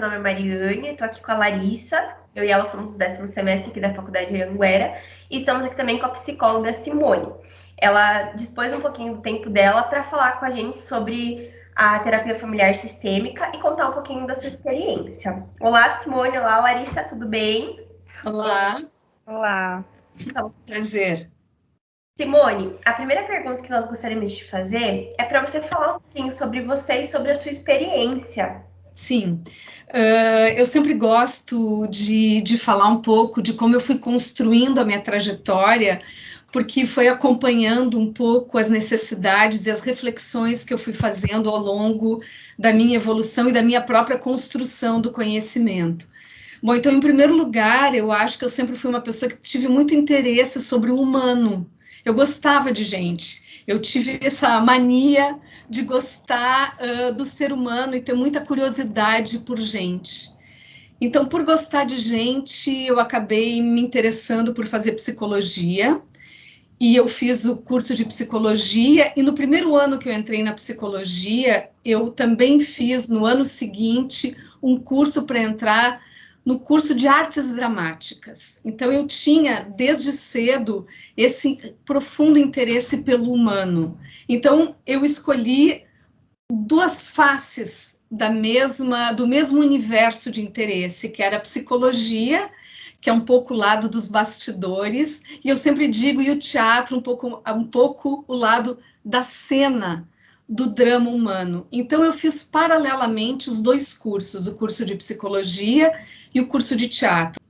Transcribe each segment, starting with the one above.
Meu nome é Mariane, estou aqui com a Larissa. Eu e ela somos do 10º semestre aqui da Faculdade de Anguera. E estamos aqui também com a psicóloga Simone. Ela dispôs um pouquinho do tempo dela para falar com a gente sobre a terapia familiar sistêmica e contar um pouquinho da sua experiência. Olá, Simone. Olá, Larissa. Tudo bem? Olá. Olá. Então, prazer. Simone, a primeira pergunta que nós gostaríamos de fazer é para você falar um pouquinho sobre você e sobre a sua experiência. Sim, eu sempre gosto de falar um pouco de como eu fui construindo a minha trajetória, porque foi acompanhando um pouco as necessidades e as reflexões que eu fui fazendo ao longo da minha evolução e da minha própria construção do conhecimento. Bom, então, em primeiro lugar, eu acho que eu sempre fui uma pessoa que tive muito interesse sobre o humano. Eu gostava de gente, eu tive essa mania de gostar do ser humano e ter muita curiosidade por gente. Então, por gostar de gente, eu acabei me interessando por fazer psicologia, e eu fiz o curso de psicologia, e no primeiro ano que eu entrei na psicologia, eu também fiz, no ano seguinte, um curso para entrar no curso de artes dramáticas. Então, eu tinha, desde cedo, esse profundo interesse pelo humano. Então, eu escolhi duas faces do mesmo universo de interesse, que era a psicologia, que é um pouco o lado dos bastidores, e eu sempre digo, e o teatro, um pouco o lado da cena, do drama humano. Então, eu fiz paralelamente os dois cursos, o curso de psicologia e o curso de teatro.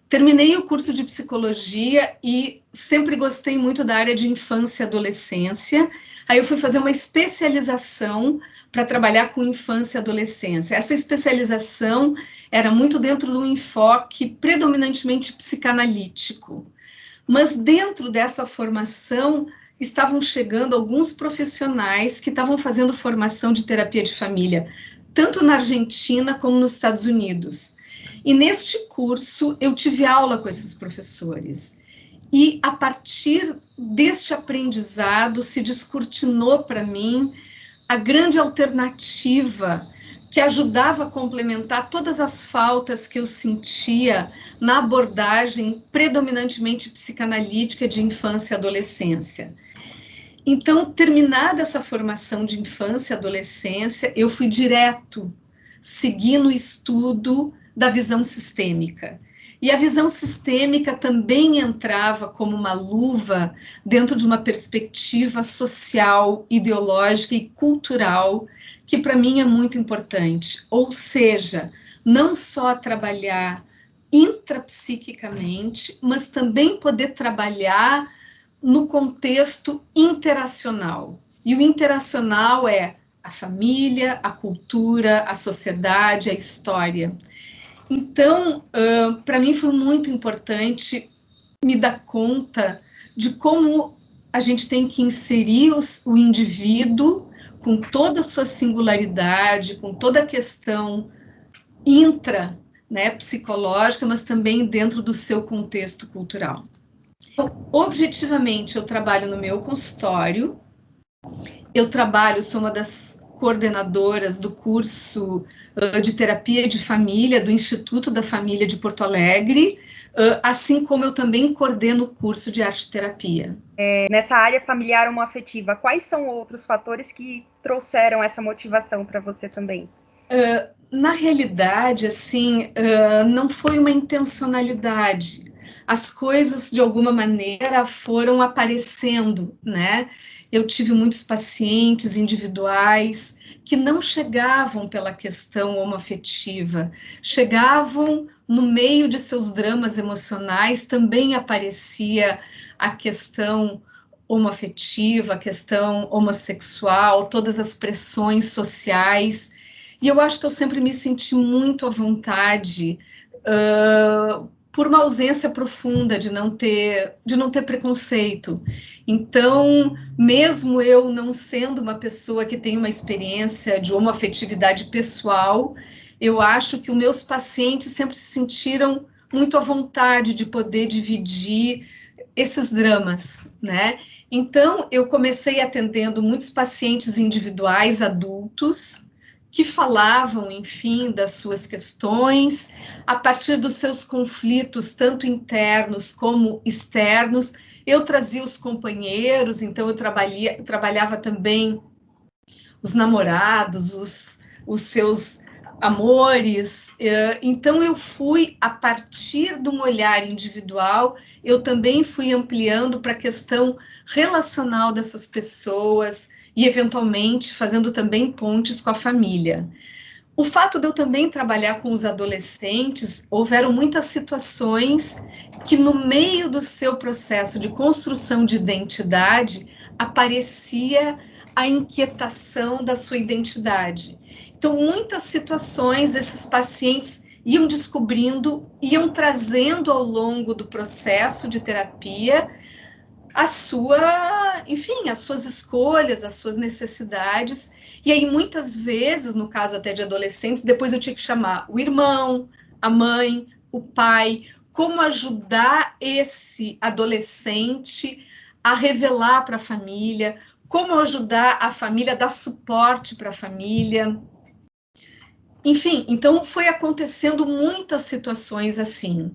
Terminei o curso de psicologia e sempre gostei muito da área de infância e adolescência. Aí eu fui fazer uma especialização para trabalhar com infância e adolescência. Essa especialização era muito dentro de um enfoque predominantemente psicanalítico. Mas dentro dessa formação estavam chegando alguns profissionais que estavam fazendo formação de terapia de família, tanto na Argentina como nos Estados Unidos. E neste curso eu tive aula com esses professores. E a partir deste aprendizado se descortinou para mim a grande alternativa que ajudava a complementar todas as faltas que eu sentia na abordagem predominantemente psicanalítica de infância e adolescência. Então, terminada essa formação de infância e adolescência, eu fui direto seguir no estudo da visão sistêmica. E a visão sistêmica também entrava como uma luva dentro de uma perspectiva social, ideológica e cultural, que para mim é muito importante. Ou seja, não só trabalhar intrapsiquicamente, mas também poder trabalhar no contexto interacional. E o interacional é a família, a cultura, a sociedade, a história. Então, para mim foi muito importante me dar conta de como a gente tem que inserir o indivíduo com toda a sua singularidade, com toda a questão psicológica, mas também dentro do seu contexto cultural. Objetivamente, eu trabalho no meu consultório, sou uma das coordenadoras do curso de terapia de família do Instituto da Família de Porto Alegre, assim como eu também coordeno o curso de arte-terapia. Nessa área familiar homoafetiva, quais são outros fatores que trouxeram essa motivação para você também? Na realidade, assim, não foi uma intencionalidade. As coisas, de alguma maneira, foram aparecendo, né? Eu tive muitos pacientes individuais que não chegavam pela questão homoafetiva, chegavam no meio de seus dramas emocionais, também aparecia a questão homoafetiva, a questão homossexual, todas as pressões sociais, e eu acho que eu sempre me senti muito à vontade, por uma ausência profunda de não ter preconceito. Então, mesmo eu não sendo uma pessoa que tem uma experiência de homoafetividade pessoal, eu acho que os meus pacientes sempre se sentiram muito à vontade de poder dividir esses dramas, né? Então, eu comecei atendendo muitos pacientes individuais, adultos, que falavam, enfim, das suas questões, a partir dos seus conflitos, tanto internos como externos. Eu trazia os companheiros, então eu trabalhava também os namorados, os seus amores. Então eu fui, a partir de um olhar individual, eu também fui ampliando para a questão relacional dessas pessoas e, eventualmente, fazendo também pontes com a família. O fato de eu também trabalhar com os adolescentes, houveram muitas situações que, no meio do seu processo de construção de identidade, aparecia a inquietação da sua identidade. Então, muitas situações, esses pacientes iam descobrindo, iam trazendo ao longo do processo de terapia as suas escolhas, as suas necessidades. E aí, muitas vezes, no caso até de adolescentes, depois eu tinha que chamar o irmão, a mãe, o pai, como ajudar esse adolescente a revelar para a família, como ajudar a família a dar suporte para a família. Enfim, então foi acontecendo muitas situações assim.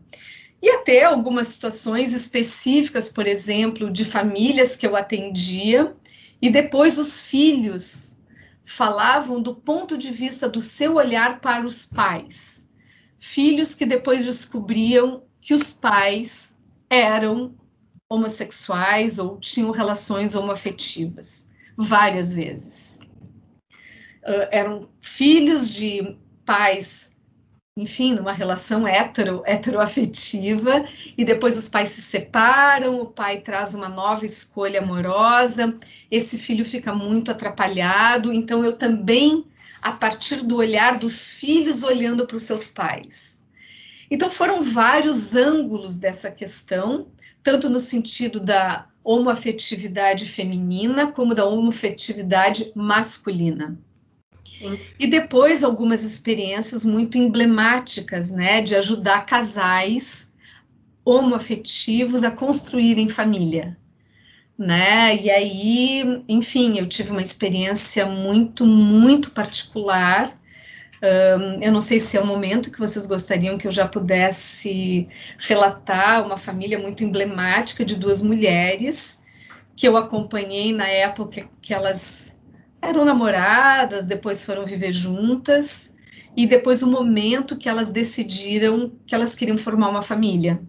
E até algumas situações específicas, por exemplo, de famílias que eu atendia, e depois os filhos falavam do ponto de vista do seu olhar para os pais. Filhos que depois descobriam que os pais eram homossexuais ou tinham relações homoafetivas, várias vezes. Eram filhos de pais, enfim, numa relação heteroafetiva, e depois os pais se separam, o pai traz uma nova escolha amorosa, esse filho fica muito atrapalhado. Então eu também, a partir do olhar dos filhos olhando para os seus pais. Então foram vários ângulos dessa questão, tanto no sentido da homoafetividade feminina, como da homoafetividade masculina. Sim. E depois algumas experiências muito emblemáticas, né, de ajudar casais homoafetivos a construírem família, né? E aí, enfim, eu tive uma experiência muito, muito particular. Eu não sei se é o momento que vocês gostariam que eu já pudesse relatar uma família muito emblemática de duas mulheres que eu acompanhei na época que elas eram namoradas, depois foram viver juntas, e depois o momento que elas decidiram que elas queriam formar uma família.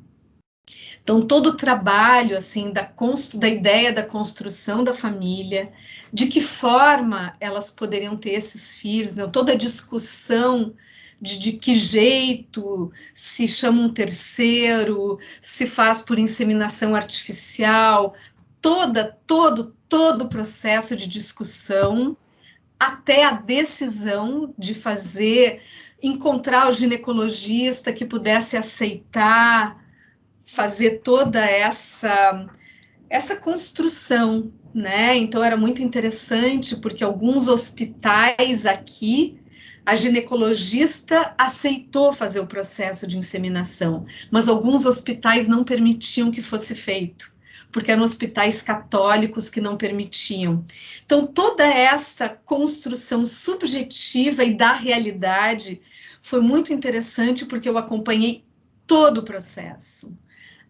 Então, todo o trabalho, assim, da ideia da construção da família, de que forma elas poderiam ter esses filhos, né? Toda a discussão de que jeito se chama um terceiro, se faz por inseminação artificial, todo o processo de discussão, até a decisão de encontrar o ginecologista que pudesse aceitar, fazer toda essa construção, né? Então era muito interessante, porque alguns hospitais aqui, a ginecologista aceitou fazer o processo de inseminação, mas alguns hospitais não permitiam que fosse feito, porque eram hospitais católicos que não permitiam. Então toda essa construção subjetiva e da realidade foi muito interessante, porque eu acompanhei todo o processo.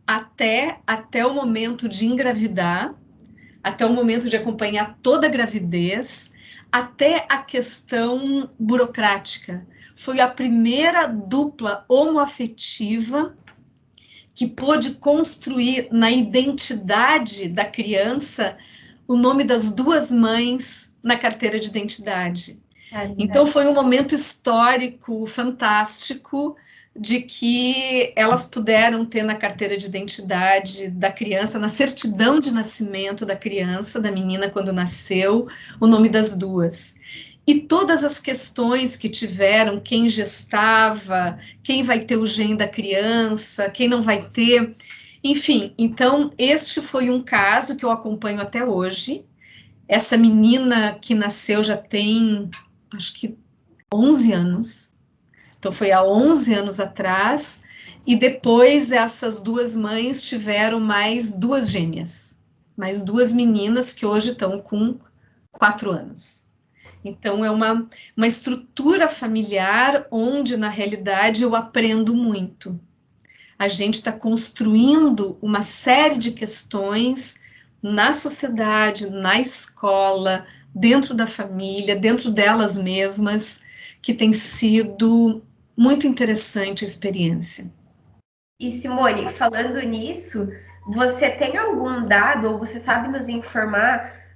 Até o momento de engravidar, até o momento de acompanhar toda a gravidez, até a questão burocrática. Foi a primeira dupla homoafetiva que pôde construir na identidade da criança o nome das duas mães na carteira de identidade. Então foi um momento histórico fantástico, de que elas puderam ter na carteira de identidade da criança, na certidão de nascimento da criança, da menina quando nasceu, o nome das duas. E todas as questões que tiveram, quem gestava, quem vai ter o gene da criança, quem não vai ter, enfim. Então, este foi um caso que eu acompanho até hoje. Essa menina que nasceu já tem, acho que 11 anos. Então, foi há 11 anos atrás, e depois essas duas mães tiveram mais duas gêmeas, mais duas meninas que hoje estão com 4 anos. Então, é uma estrutura familiar onde, na realidade, eu aprendo muito. A gente está construindo uma série de questões na sociedade, na escola, dentro da família, dentro delas mesmas, que tem sido muito interessante a experiência. E Simone, falando nisso, você tem algum dado ou você sabe nos informar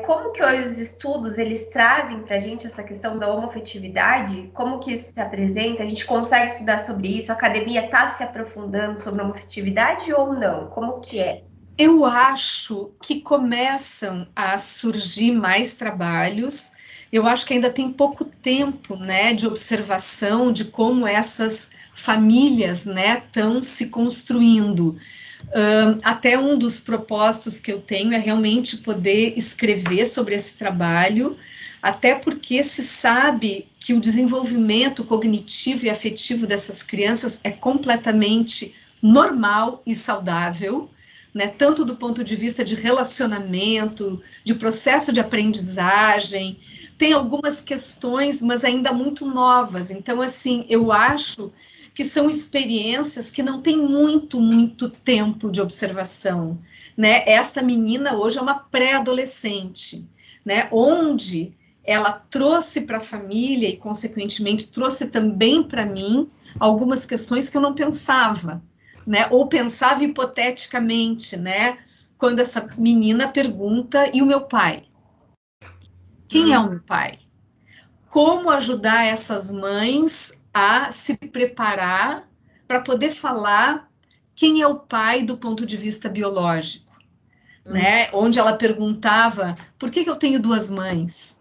como que hoje os estudos eles trazem para a gente essa questão da homofetividade? Como que isso se apresenta? A gente consegue estudar sobre isso? A academia está se aprofundando sobre a homofetividade ou não? Como que é? Eu acho que começam a surgir mais trabalhos. Eu acho que ainda tem pouco tempo, né, de observação de como essas famílias, né, estão se construindo. Até um dos propósitos que eu tenho é realmente poder escrever sobre esse trabalho, até porque se sabe que o desenvolvimento cognitivo e afetivo dessas crianças é completamente normal e saudável, né? Tanto do ponto de vista de relacionamento, de processo de aprendizagem. Tem algumas questões, mas ainda muito novas. Então, assim, eu acho que são experiências que não têm muito tempo de observação, né? Essa menina hoje é uma pré-adolescente, né? Onde ela trouxe para a família e, consequentemente, trouxe também para mim algumas questões que eu não pensava, né? Ou pensava hipoteticamente, né? Quando essa menina pergunta, e o meu pai? Quem é o meu pai? Como ajudar essas mães a se preparar para poder falar quem é o pai do ponto de vista biológico, né? Onde ela perguntava, por que eu tenho duas mães?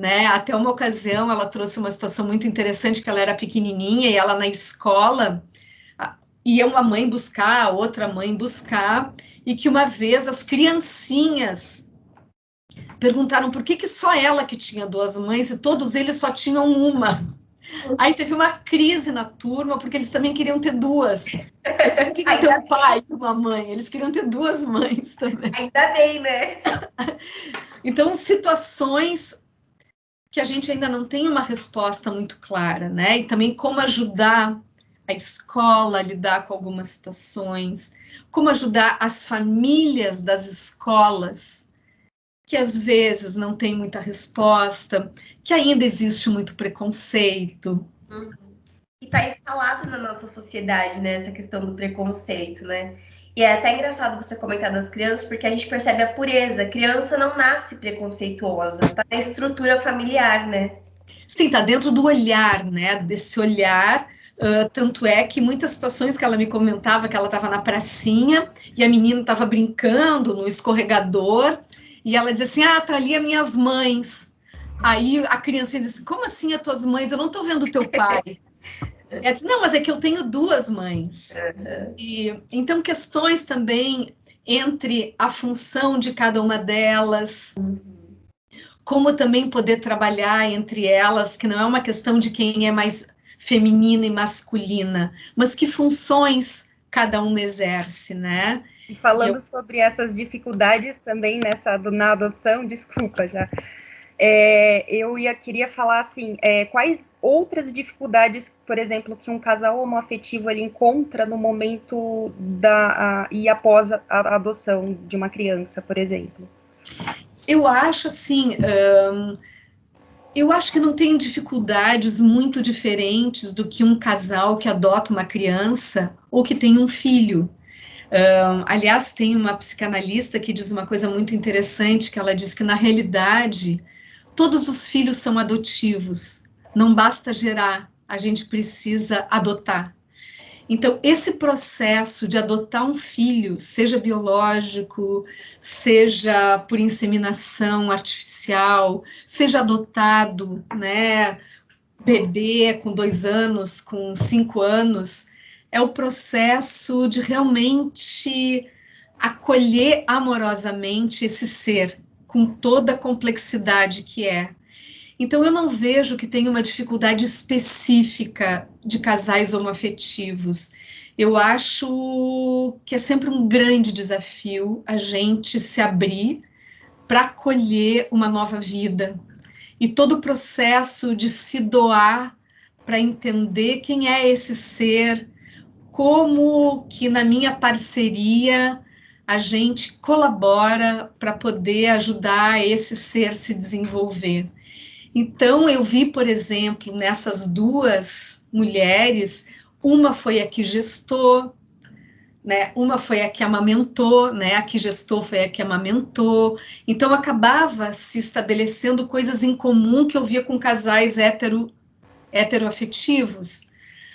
Né? Até uma ocasião ela trouxe uma situação muito interessante, que ela era pequenininha e ela na escola ia uma mãe buscar, a outra mãe buscar, e que uma vez as criancinhas perguntaram por que só ela que tinha duas mães e todos eles só tinham uma. Aí teve uma crise na turma, porque eles também queriam ter duas. Eles não queriam ter um pai e uma mãe, eles queriam ter duas mães também. Ainda bem, né? Então, situações que a gente ainda não tem uma resposta muito clara, né? E também como ajudar a escola a lidar com algumas situações, como ajudar as famílias das escolas, que às vezes não tem muita resposta, que ainda existe muito preconceito. E está instalado na nossa sociedade, né, essa questão do preconceito, né? E é até engraçado você comentar das crianças, porque a gente percebe a pureza. A criança não nasce preconceituosa, tá na estrutura familiar, né? Sim, tá dentro do olhar, né? Desse olhar. Tanto é que muitas situações que ela me comentava, que ela estava na pracinha e a menina estava brincando no escorregador e ela dizia assim, tá ali as minhas mães. Aí a criança disse, como assim as tuas mães? Eu não estou vendo o teu pai. Ela disse, não, mas é que eu tenho duas mães. E, então, questões também entre a função de cada uma delas, como também poder trabalhar entre elas, que não é uma questão de quem é mais feminina e masculina, mas que funções cada uma exerce, né? E falando sobre essas dificuldades também na adoção, desculpa já, queria falar assim, quais outras dificuldades, por exemplo, que um casal homoafetivo ele encontra no momento e após a adoção de uma criança, por exemplo? Eu acho assim, eu acho que não tem dificuldades muito diferentes do que um casal que adota uma criança ou que tem um filho. Aliás, tem uma psicanalista que diz uma coisa muito interessante, que ela diz que, na realidade, todos os filhos são adotivos. Não basta gerar, a gente precisa adotar. Então, esse processo de adotar um filho, seja biológico, seja por inseminação artificial, seja adotado, né, bebê com 2 anos, com 5 anos, é o processo de realmente acolher amorosamente esse ser, com toda a complexidade que é. Então, eu não vejo que tenha uma dificuldade específica de casais homoafetivos. Eu acho que é sempre um grande desafio a gente se abrir para acolher uma nova vida. e todo o processo de se doar para entender quem é esse ser, como que na minha parceria a gente colabora para poder ajudar esse ser se desenvolver. Então, eu vi, por exemplo, nessas duas mulheres, uma foi a que gestou, né? Uma foi a que amamentou, né? A que gestou foi a que amamentou. Então, acabava se estabelecendo coisas em comum que eu via com casais heteroafetivos.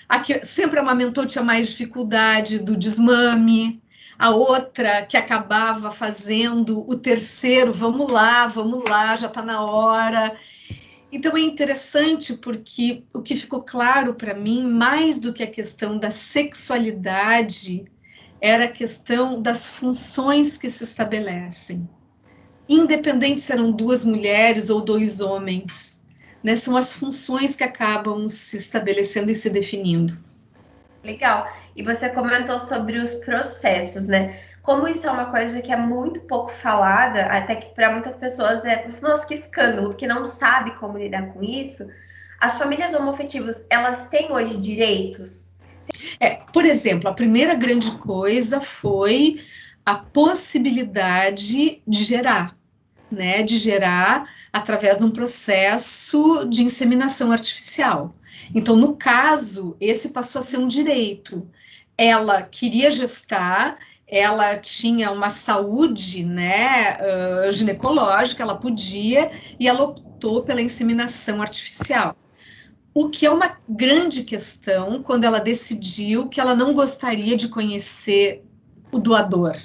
A que sempre amamentou tinha mais dificuldade do desmame, a outra que acabava fazendo o terceiro, vamos lá, já está na hora. Então é interessante porque o que ficou claro para mim, mais do que a questão da sexualidade, era a questão das funções que se estabelecem. Independente se eram duas mulheres ou dois homens, né? São as funções que acabam se estabelecendo e se definindo. Legal. E você comentou sobre os processos, né? Como isso é uma coisa que é muito pouco falada, até que para muitas pessoas é, nossa, que escândalo, porque não sabe como lidar com isso. As famílias homoafetivas, elas têm hoje direitos? Por exemplo, a primeira grande coisa foi a possibilidade de gerar, né? De gerar através de um processo de inseminação artificial. Então, no caso, esse passou a ser um direito. Ela queria gestar, ela tinha uma saúde, né, ginecológica, ela podia, e ela optou pela inseminação artificial. O que é uma grande questão quando ela decidiu que ela não gostaria de conhecer o doador.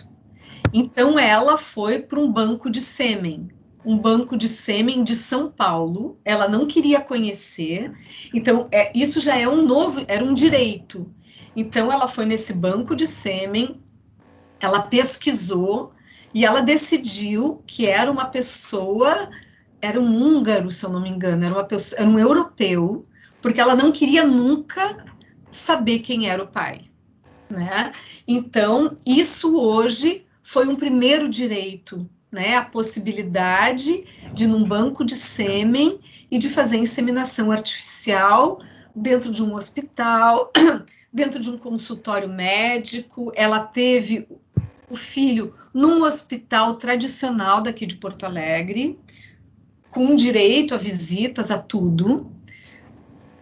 Então, ela foi para um banco de sêmen de São Paulo, ela não queria conhecer, então isso já é era um direito. Então ela foi nesse banco de sêmen, ela pesquisou e ela decidiu que era uma pessoa, era um húngaro, se eu não me engano, era um europeu, porque ela não queria nunca saber quem era o pai, né? Então, isso hoje foi um primeiro direito, né, a possibilidade de ir num banco de sêmen e de fazer inseminação artificial dentro de um hospital, dentro de um consultório médico. Ela teve o filho num hospital tradicional daqui de Porto Alegre, com direito a visitas, a tudo.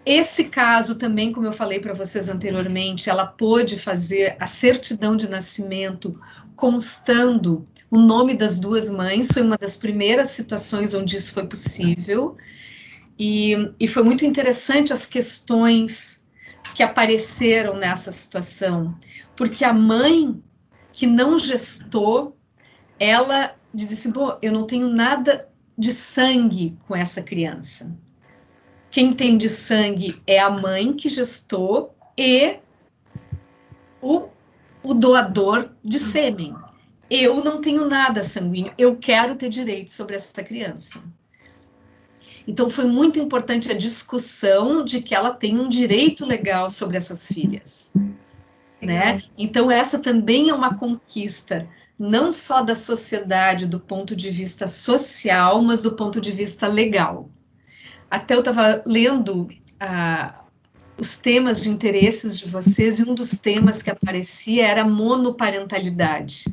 Esse caso também, como eu falei para vocês anteriormente, ela pôde fazer a certidão de nascimento constando o nome das duas mães, foi uma das primeiras situações onde isso foi possível, e foi muito interessante as questões que apareceram nessa situação, porque a mãe que não gestou, ela disse assim, pô, eu não tenho nada de sangue com essa criança. Quem tem de sangue é a mãe que gestou e o doador de sêmen. Eu não tenho nada sanguíneo, eu quero ter direito sobre essa criança. Então, foi muito importante a discussão de que ela tem um direito legal sobre essas filhas, né? Então, essa também é uma conquista, não só da sociedade do ponto de vista social, mas do ponto de vista legal. Até eu estava lendo os temas de interesses de vocês, e um dos temas que aparecia era a monoparentalidade,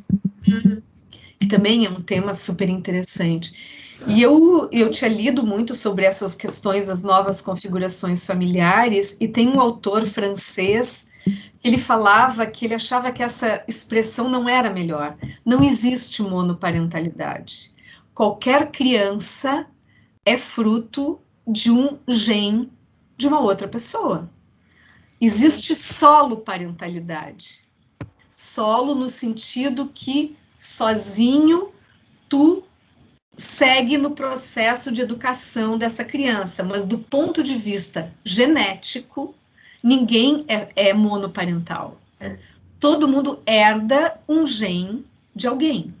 que também é um tema super interessante. E eu tinha lido muito sobre essas questões das novas configurações familiares, e tem um autor francês que ele falava que ele achava que essa expressão não era melhor. Não existe monoparentalidade. Qualquer criança é fruto de um gene de uma outra pessoa. Existe solo parentalidade. Solo no sentido que sozinho tu segue no processo de educação dessa criança, mas do ponto de vista genético, ninguém é monoparental. Todo mundo herda um gene de alguém.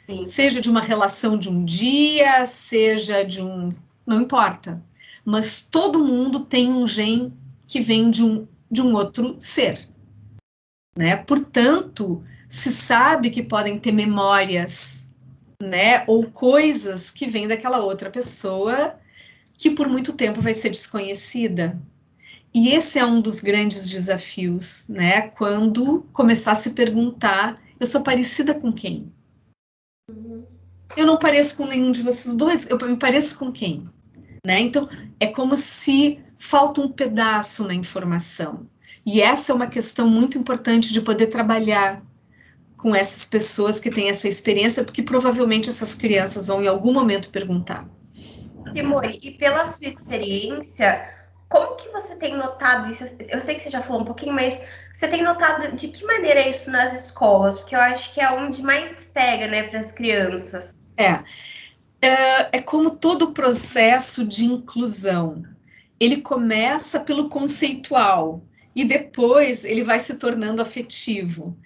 Sim. Seja de uma relação de um dia, seja de um... não importa. Mas todo mundo tem um gene que vem de um outro ser, né? Portanto, se sabe que podem ter memórias, né? Ou coisas que vêm daquela outra pessoa que por muito tempo vai ser desconhecida. E esse é um dos grandes desafios, né? Quando começar a se perguntar, eu sou parecida com quem? Eu não pareço com nenhum de vocês dois, eu me pareço com quem? Né? Então, é como se falta um pedaço na informação. E essa é uma questão muito importante de poder trabalhar com essas pessoas que têm essa experiência, porque provavelmente essas crianças vão em algum momento perguntar. Simone, e pela sua experiência, como que você tem notado isso? Eu sei que você já falou um pouquinho, mas você tem notado de que maneira é isso nas escolas? Porque eu acho que é onde mais pega, né, para as crianças. É como todo processo de inclusão. Ele começa pelo conceitual e depois ele vai se tornando afetivo.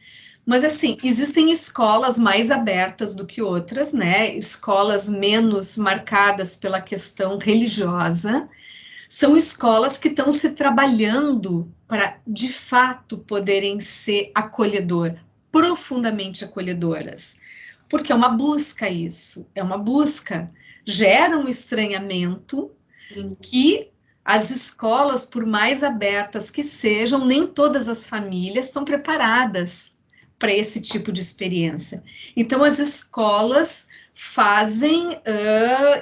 Mas, assim, existem escolas mais abertas do que outras, né? Escolas menos marcadas pela questão religiosa. São escolas que estão se trabalhando para, de fato, poderem ser profundamente acolhedoras. Porque é uma busca isso, é uma busca. Gera um estranhamento que as escolas, por mais abertas que sejam, nem todas as famílias estão preparadas para esse tipo de experiência. Então, as escolas fazem,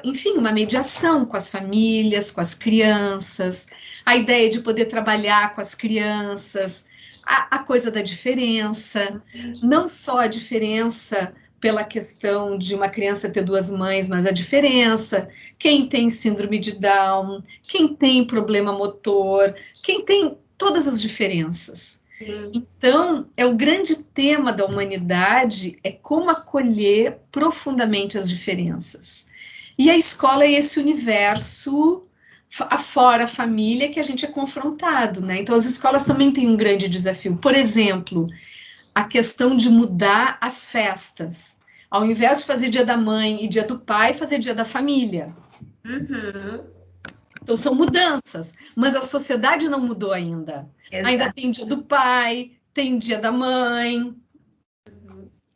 enfim, uma mediação com as famílias, com as crianças, a ideia de poder trabalhar com as crianças, a coisa da diferença, não só a diferença pela questão de uma criança ter duas mães, mas a diferença, quem tem síndrome de Down, quem tem problema motor, quem tem todas as diferenças. Então, é o grande tema da humanidade, é como acolher profundamente as diferenças. E a escola é esse universo afora a família que a gente é confrontado, né? Então, as escolas também têm um grande desafio. Por exemplo, a questão de mudar as festas. Ao invés de fazer dia da mãe e dia do pai, fazer dia da família. Então, são mudanças, mas a sociedade não mudou ainda. Exato. Ainda tem dia do pai, tem dia da mãe.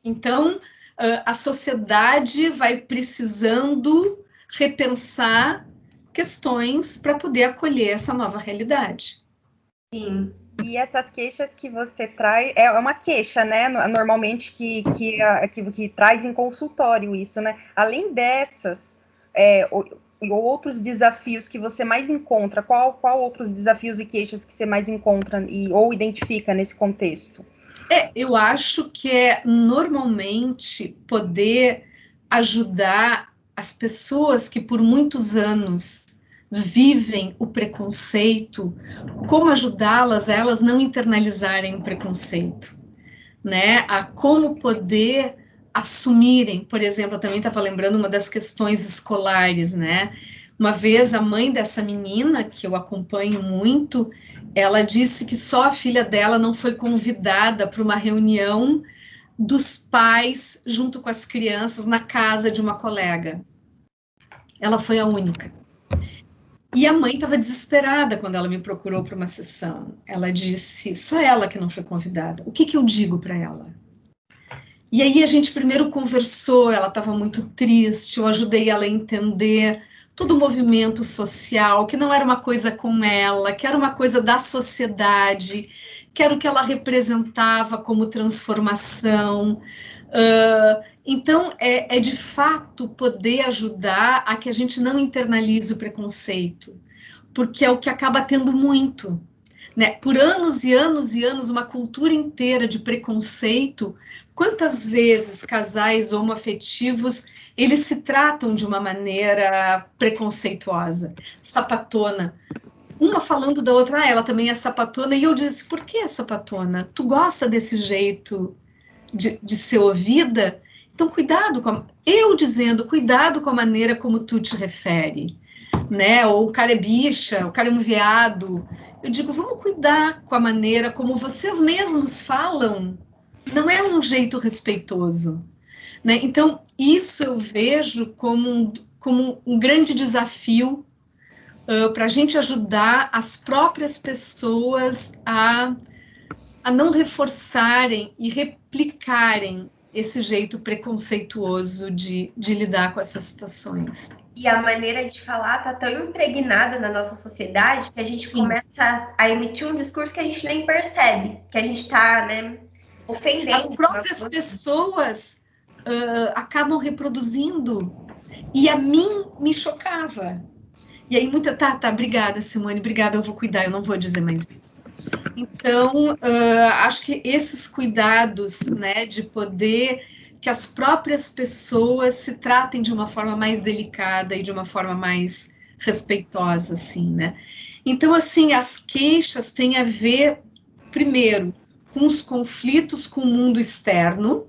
Então, a sociedade vai precisando repensar questões para poder acolher essa nova realidade. Sim. E essas queixas que você traz, é uma queixa, né? Normalmente que traz em consultório isso, né? Além dessas, outros desafios que você mais encontra, qual outros desafios e queixas que você mais encontra ou identifica nesse contexto? Eu acho que é normalmente poder ajudar as pessoas que por muitos anos vivem o preconceito, como ajudá-las a elas não internalizarem o preconceito, né? A como poder assumirem, por exemplo, eu também estava lembrando uma das questões escolares, né? Uma vez a mãe dessa menina, que eu acompanho muito, ela disse que só a filha dela não foi convidada para uma reunião dos pais junto com as crianças na casa de uma colega. Ela foi a única. E a mãe estava desesperada quando ela me procurou para uma sessão. Ela disse, só ela que não foi convidada. O que eu digo para ela? E aí a gente primeiro conversou, ela estava muito triste, eu ajudei ela a entender todo o movimento social, que não era uma coisa com ela, que era uma coisa da sociedade, que era o que ela representava como transformação. Então, é de fato poder ajudar a que a gente não internalize o preconceito, porque é o que acaba tendo muito, né? Por anos e anos e anos, uma cultura inteira de preconceito. Quantas vezes casais homoafetivos, eles se tratam de uma maneira preconceituosa, sapatona, uma falando da outra, ela também é sapatona, e eu disse, por que é sapatona? Tu gosta desse jeito de ser ouvida? Então, cuidado com eu dizendo, cuidado com a maneira como tu te refere, né? Ou o cara é bicha, o cara é um viado. Eu digo, vamos cuidar com a maneira como vocês mesmos falam. Não é um jeito respeitoso, né? Então, isso eu vejo como um grande desafio para a gente ajudar as próprias pessoas a não reforçarem e replicarem esse jeito preconceituoso de lidar com essas situações. E a maneira de falar tá tão impregnada na nossa sociedade que a gente começa a emitir um discurso que a gente nem percebe, que a gente tá, né, ofendendo. As próprias pessoas acabam reproduzindo, e a mim me chocava. E aí obrigada, Simone, obrigada, eu vou cuidar, eu não vou dizer mais isso. Então, acho que esses cuidados, né, de poder que as próprias pessoas se tratem de uma forma mais delicada e de uma forma mais respeitosa, assim, né? Então, assim, as queixas têm a ver, primeiro, com os conflitos com o mundo externo,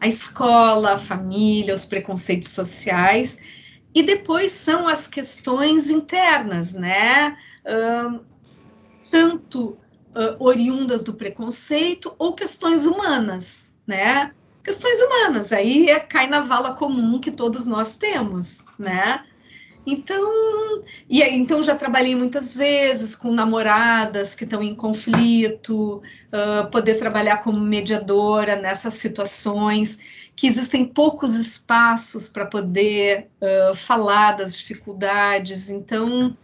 a escola, a família, os preconceitos sociais, e depois são as questões internas, né? Tanto oriundas do preconceito ou questões humanas, né? Questões humanas, aí cai na vala comum que todos nós temos, né? Então já trabalhei muitas vezes com namoradas que estão em conflito, poder trabalhar como mediadora nessas situações, que existem poucos espaços para poder falar das dificuldades. Então,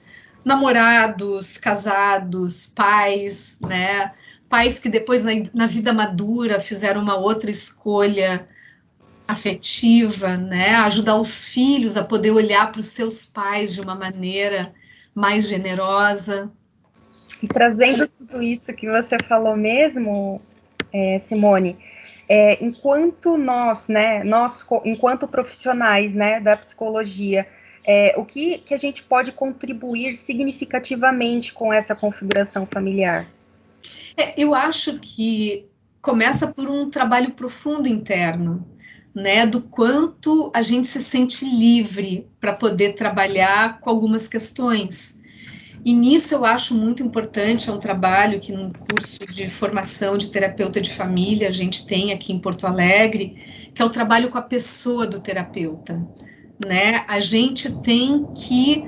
namorados, casados, pais, né? Pais que depois na vida madura fizeram uma outra escolha afetiva, né? Ajudar os filhos a poder olhar para os seus pais de uma maneira mais generosa. E trazendo tudo isso que você falou mesmo, Simone, enquanto nós, enquanto profissionais, né, da psicologia, o que a gente pode contribuir significativamente com essa configuração familiar? Eu acho que começa por um trabalho profundo interno, né, do quanto a gente se sente livre para poder trabalhar com algumas questões. E nisso eu acho muito importante, é um trabalho que num curso de formação de terapeuta de família a gente tem aqui em Porto Alegre, que é o trabalho com a pessoa do terapeuta, né? A gente tem que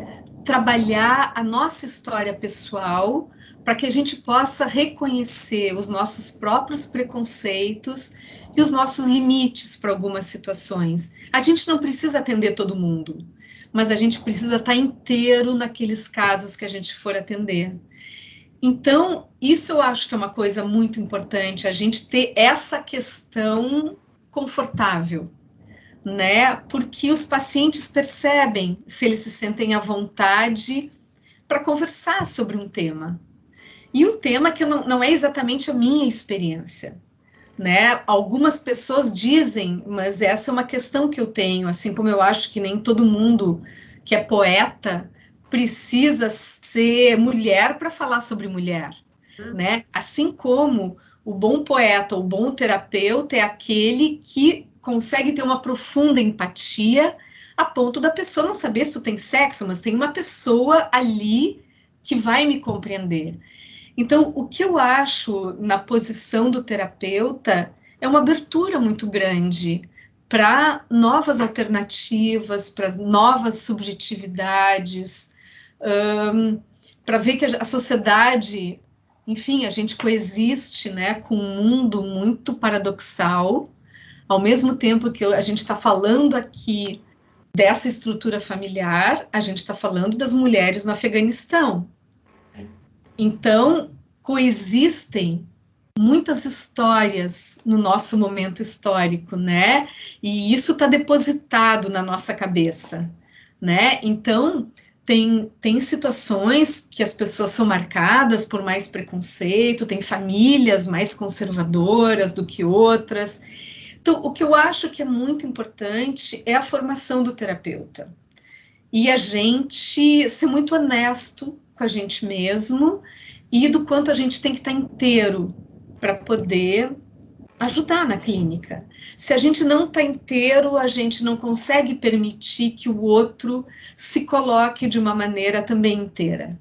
trabalhar a nossa história pessoal para que a gente possa reconhecer os nossos próprios preconceitos e os nossos limites para algumas situações. A gente não precisa atender todo mundo, mas a gente precisa estar inteiro naqueles casos que a gente for atender. Então, isso eu acho que é uma coisa muito importante, a gente ter essa questão confortável, né? Porque os pacientes percebem se eles se sentem à vontade para conversar sobre um tema. E um tema que não é exatamente a minha experiência, né? Algumas pessoas dizem, mas essa é uma questão que eu tenho, assim como eu acho que nem todo mundo que é poeta precisa ser mulher para falar sobre mulher, né? Assim como o bom poeta, o bom terapeuta é aquele que consegue ter uma profunda empatia a ponto da pessoa não saber se tu tem sexo, mas tem uma pessoa ali que vai me compreender. Então, o que eu acho na posição do terapeuta é uma abertura muito grande para novas alternativas, para novas subjetividades, para ver que a sociedade, enfim, a gente coexiste, né, com um mundo muito paradoxal, ao mesmo tempo que a gente está falando aqui dessa estrutura familiar, a gente está falando das mulheres no Afeganistão. Então, coexistem muitas histórias no nosso momento histórico, né? E isso está depositado na nossa cabeça, né? Então, tem situações que as pessoas são marcadas por mais preconceito, tem famílias mais conservadoras do que outras. Então, o que eu acho que é muito importante é a formação do terapeuta. E a gente ser muito honesto com a gente mesmo e do quanto a gente tem que estar inteiro para poder ajudar na clínica. Se a gente não está inteiro, a gente não consegue permitir que o outro se coloque de uma maneira também inteira.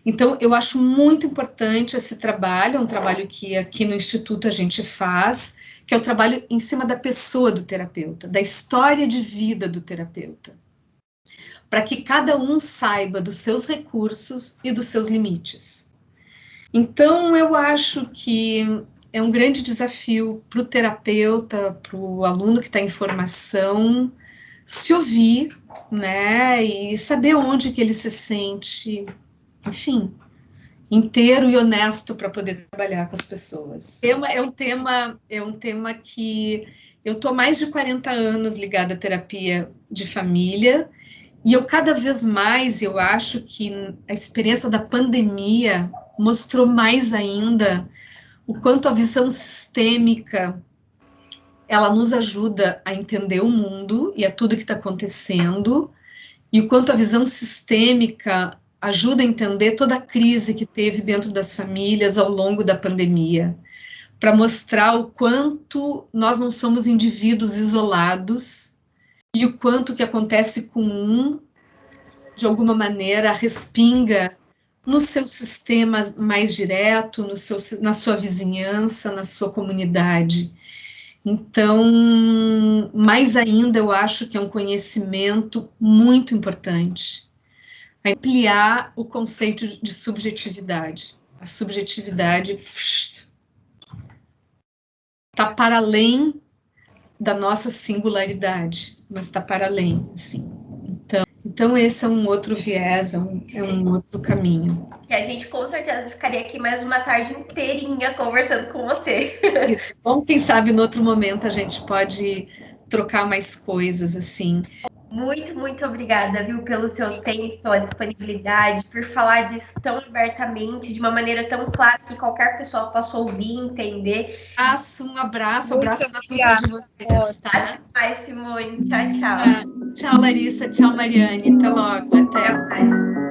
Então, eu acho muito importante esse trabalho, é um trabalho que aqui no Instituto a gente faz, que é o trabalho em cima da pessoa do terapeuta, da história de vida do terapeuta, para que cada um saiba dos seus recursos e dos seus limites. Então, eu acho que é um grande desafio para o terapeuta, para o aluno que está em formação, se ouvir, né, e saber onde que ele se sente, enfim, inteiro e honesto para poder trabalhar com as pessoas. É um tema que eu estou há mais de 40 anos ligada à terapia de família, e eu cada vez mais, eu acho que a experiência da pandemia mostrou mais ainda o quanto a visão sistêmica ela nos ajuda a entender o mundo e a tudo que está acontecendo, e o quanto a visão sistêmica ajuda a entender toda a crise que teve dentro das famílias ao longo da pandemia, para mostrar o quanto nós não somos indivíduos isolados e o quanto que acontece com um, de alguma maneira, respinga no seu sistema mais direto, na sua vizinhança, na sua comunidade. Então, mais ainda, eu acho que é um conhecimento muito importante. Ampliar o conceito de subjetividade. A subjetividade está para além da nossa singularidade, mas está para além, assim. Então esse é um outro viés, é um outro caminho. Que a gente com certeza ficaria aqui mais uma tarde inteirinha conversando com você. Bom, quem sabe no outro momento a gente pode trocar mais coisas, assim. Muito, muito obrigada, viu, pelo seu tempo, pela disponibilidade, por falar disso tão abertamente, de uma maneira tão clara que qualquer pessoa possa ouvir, entender. Um abraço na turma de vocês, tá? Até mais, Simone. Tchau, tchau. Tchau, Larissa. Tchau, Mariane. Até logo. Até. Até mais.